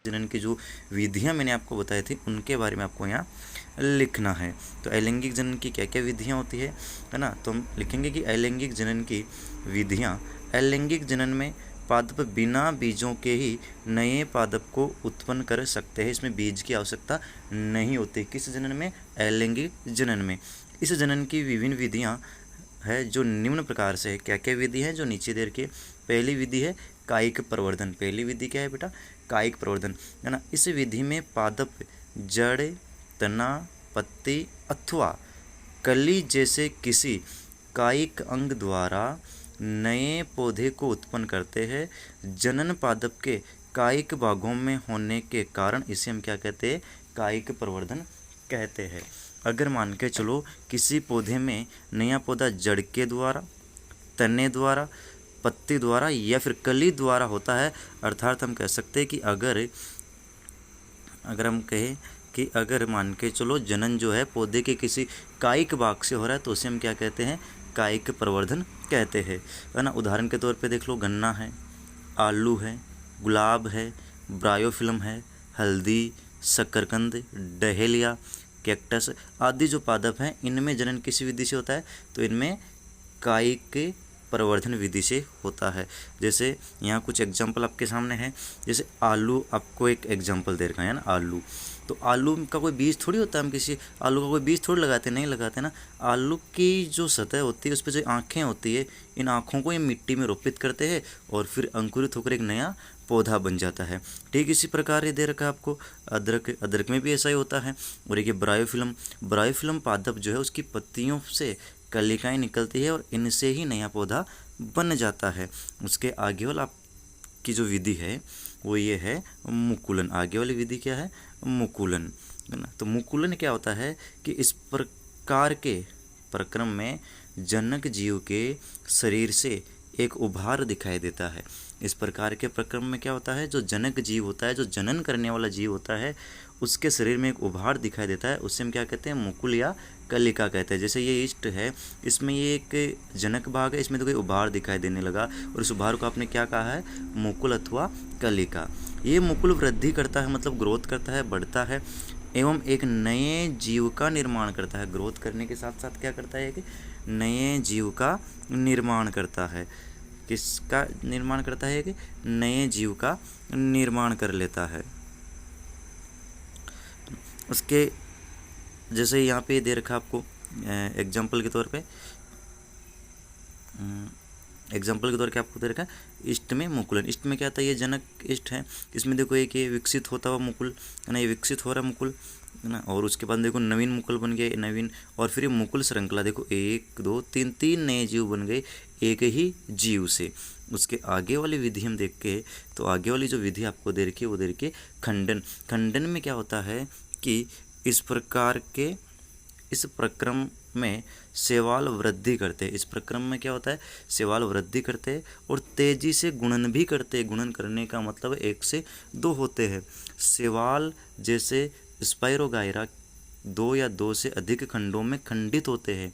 जनन की जो विधियां मैंने आपको बताई थी उनके बारे में आपको यहाँ लिखना है। तो अलैंगिक जनन की क्या क्या विधियां होती है ना। तो हम लिखेंगे कि अलैंगिक जनन की विधियां। अलैंगिक जनन में पादप बिना बीजों के ही नए पादप को उत्पन्न कर सकते हैं। इसमें बीज की आवश्यकता नहीं होती। किस जनन में? अलैंगिक जनन में। इस जनन की विभिन्न विधियां है जो निम्न प्रकार से है। क्या क्या विधि है जो नीचे दे रखी है। पहली विधि है कायिक प्रवर्धन। पहली विधि क्या है बेटा? कायिक प्रवर्धन, है ना। इस विधि में पादप जड़, तना, पत्ती अथवा कली जैसे किसी कायिक अंग द्वारा नए पौधे को उत्पन्न करते हैं। जनन पादप के कायिक भागों में होने के कारण इसे हम क्या कहते हैं? कायिक प्रवर्धन कहते हैं। अगर मान के चलो किसी पौधे में नया पौधा जड़ के द्वारा, तने द्वारा, पत्ती द्वारा या फिर कली द्वारा होता है, अर्थात हम कह सकते हैं कि अगर हम कहें कि अगर मान के चलो जनन जो है पौधे के किसी कायिक भाग से हो रहा है तो उसे हम क्या कहते हैं? कायिक प्रवर्धन कहते हैं, है ना। उदाहरण के तौर पे देख लो, गन्ना है, आलू है, गुलाब है, ब्रायोफिल्म है, हल्दी, शकरकंद, डहेलिया, कैक्टस आदि जो पादप हैं, इनमें जनन किस विधि से होता है? तो इनमें कायिक प्रवर्धन विधि से होता है। जैसे यहाँ कुछ एग्जाम्पल आपके सामने है। जैसे आलू, आपको एक एग्जाम्पल दे रखा है ना, आलू। तो आलू का कोई बीज थोड़ी होता है, हम किसी आलू का कोई बीज थोड़ी लगाते, नहीं लगाते ना। आलू की जो सतह होती है उस पर जो आँखें होती है, इन आँखों को ये मिट्टी में रोपित करते हैं और फिर अंकुरित होकर एक नया पौधा बन जाता है। ठीक इसी प्रकार ये दे रखा है आपको अदरक। अदरक में भी ऐसा ही होता है। और एक ब्रायोफिल्म, ब्रायोफिल्म पादप जो है उसकी पत्तियों से कलिकाएँ निकलती है और इनसे ही नया पौधा बन जाता है। उसके आगे वाला की जो विधि है वो ये है मुकुलन। आगे वाली विधि क्या है? मुकुलन, है ना। तो मुकुलन क्या होता है कि इस प्रकार के प्रक्रम में जनक जीव के शरीर से एक उभार दिखाई देता है। इस प्रकार के प्रक्रम में क्या होता है? जो जनक जीव होता है, जो जनन करने वाला जीव होता है, उसके शरीर में एक उभार दिखाई देता है। उससे हम क्या कहते हैं? मुकुल या कलिका कहते हैं। जैसे ये ईस्ट है, इसमें ये एक जनक भाग है, इसमें तो कोई उभार दिखाई देने लगा और इस उभार को आपने क्या कहा है? मुकुल अथवा कलिका। ये मुकुल वृद्धि करता है, मतलब ग्रोथ करता है, बढ़ता है एवं एक नए जीव का निर्माण करता है। ग्रोथ करने के साथ साथ क्या करता है? एक नए जीव का निर्माण करता है। किसका निर्माण करता है? कि नए जीव का निर्माण कर लेता है। उसके जैसे यहाँ पे दे रखा आपको एग्जाम्पल के तौर पे, आपको दे रखा है इष्ट में मुकुलन। इष्ट में क्या आता है? ये जनक इष्ट है, इसमें देखो एक ये विकसित होता हुआ मुकुल, है ना, ये विकसित हो रहा मुकुल, है ना। और उसके बाद देखो नवीन मुकुल बन गया, नवीन। और फिर ये मुकुल श्रृंखला देखो, 1 2 3 3 नए जीव बन गए एक ही जीव से। उसके आगे वाली विधि हम देख के, तो आगे वाली जो विधि आपको दे रखी है वो दे रखी है खंडन। खंडन में क्या होता है कि इस प्रकार के इस प्रक्रम में शैवाल वृद्धि करते हैं। इस प्रक्रम में क्या होता है? शैवाल वृद्धि करते हैं और तेजी से गुणन भी करते हैं। गुणन करने का मतलब 1 से 2 होते हैं। शैवाल जैसे स्पाइरोगायरा 2 या 2 से अधिक खंडों में खंडित होते हैं,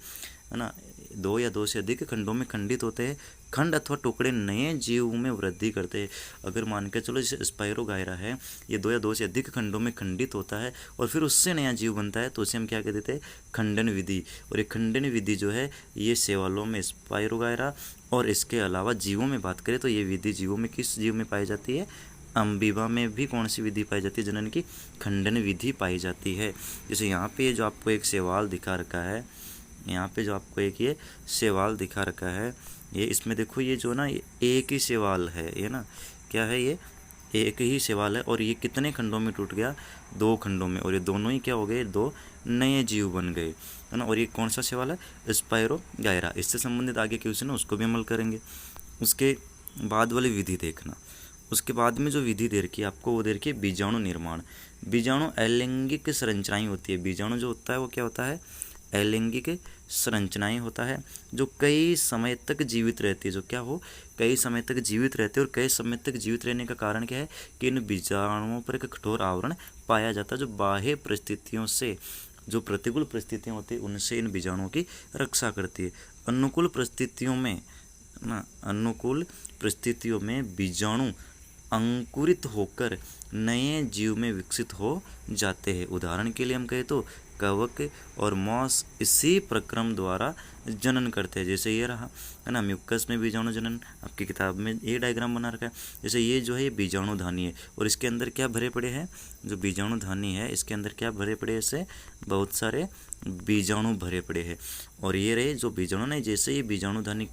है ना। 2 या 2 से अधिक खंडों में खंडित होते हैं। खंड अथवा टुकड़े नए जीव में वृद्धि करते हैं। अगर मान के चलो जैसे स्पाइरोगायरा है, ये 2 या 2 से अधिक खंडों में खंडित होता है और फिर उससे नया जीव बनता है, तो उसे हम क्या कह देते हैं? खंडन विधि। और ये खंडन विधि जो है ये शैवालों में स्पाइरोगायरा और इसके अलावा जीवों में बात करें तो ये विधि जीवों में किस जीव में पाई जाती है? अम्बीबा में भी कौन सी विधि पाई जाती है? जनन की खंडन विधि पाई जाती है। जैसे यहाँ पे जो आपको एक शैवाल दिखा रखा है, यहाँ पे जो आपको एक ये शैवाल दिखा रखा है, ये इसमें देखो ये जो ना ये एक ही शैवाल है, ये ना क्या है? ये एक ही शैवाल है और ये कितने खंडों में टूट गया? 2 खंडों में। और ये दोनों ही क्या हो गए? 2 नए जीव बन गए, है ना। और ये कौन सा शैवाल है? स्पाइरोगायरा। इससे संबंधित आगे क्वेश्चन है उसको भी अमल करेंगे। उसके बाद वाली विधि देखना। उसके बाद में जो विधि दे रखी है आपको वो दे रखी है बीजाणु निर्माण। बीजाणु अलैंगिक संरचनाएं होती है। बीजाणु जो होता है वो क्या होता है? अलैंगिक संरचनाएं होता है जो कई समय तक जीवित रहती है। जो क्या हो? कई समय तक जीवित रहते हैं। और कई समय तक जीवित रहने का कारण क्या है? कि इन बीजाणुओं पर एक कठोर आवरण पाया जाता है जो बाह्य परिस्थितियों से, जो प्रतिकूल परिस्थितियां होती है उनसे इन बीजाणुओं की रक्षा करती है। अनुकूल परिस्थितियों में बीजाणु अंकुरित होकर नए जीव में विकसित हो जाते हैं। उदाहरण के लिए हम कहें तो कवक और मॉस इसी प्रक्रम द्वारा जनन करते हैं। जैसे ये रहा है ना, म्यूकस में बीजाणु जनन, आपकी किताब में ये डायग्राम बना रखा है। जैसे ये जो है ये बीजाणुधानी है और इसके अंदर क्या भरे पड़े हैं, जो बीजाणुधानी है इसके अंदर क्या भरे पड़े हैं, इससे बहुत सारे बीजाणु भरे पड़े हैं। और ये रहे जो बीजाणु नहीं, जैसे ये बीजाणुधानी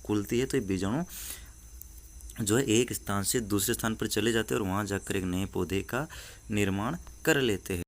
खुलती है तो ये बीजाणु जो है एक स्थान से दूसरे स्थान पर चले जाते हैं और वहाँ जाकर एक नए पौधे का निर्माण कर लेते हैं।